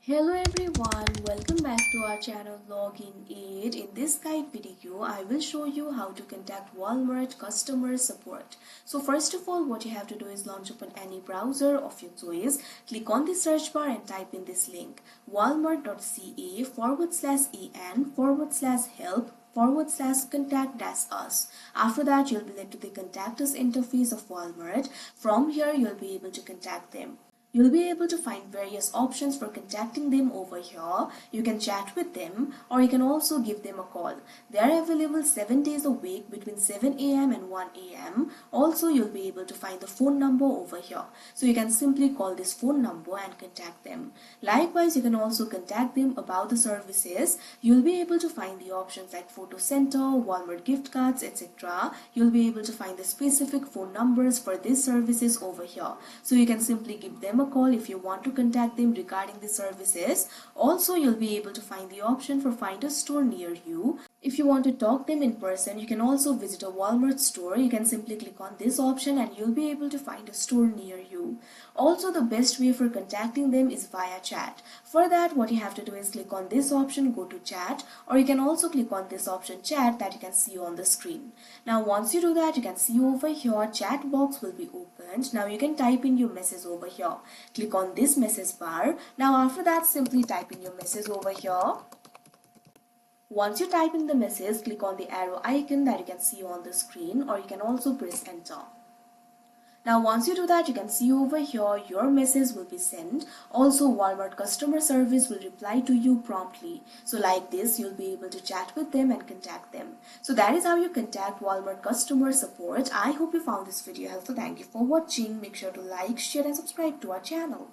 Hello everyone, welcome back to our channel Login Aid. In this guide video, I will show you how to contact Walmart customer support. So first of all, what you have to do is launch open any browser of your choice. Click on the search bar and type in this link walmart.ca/en/help/contact-us. After that, you'll be led to the contact us interface of Walmart. From here, you'll be able to contact them. You'll be able to find various options for contacting them over here. You can chat with them or you can also give them a call. They are available 7 days a week between 7 a.m. and 1 a.m. Also, you'll be able to find the phone number over here. So you can simply call this phone number and contact them. Likewise, you can also contact them about the services. You'll be able to find the options like photo center, Walmart gift cards, etc. You'll be able to find the specific phone numbers for these services over here. So you can simply give them a call if you want to contact them regarding the services. Also, you'll be able to find the option for find a store near you. If you want to talk them in person, you can also visit a Walmart store. You can simply click on this option and you'll be able to find a store near you. Also, the best way for contacting them is via chat. For that, what you have to do is click on this option, go to chat, or you can also click on this option chat that you can see on the screen. Now, once you do that, you can see over here chat box will be opened. Now, you can type in your message over here. Click on this message bar. Now, after that, simply type in your message over here. Once you type in the message, click on the arrow icon that you can see on the screen, or you can also press enter. Now once you do that, you can see over here your message will be sent. Also, Walmart customer service will reply to you promptly. So like this, you'll be able to chat with them and contact them. So that is how you contact Walmart customer support. I hope you found this video helpful. Thank you for watching. Make sure to like, share and subscribe to our channel.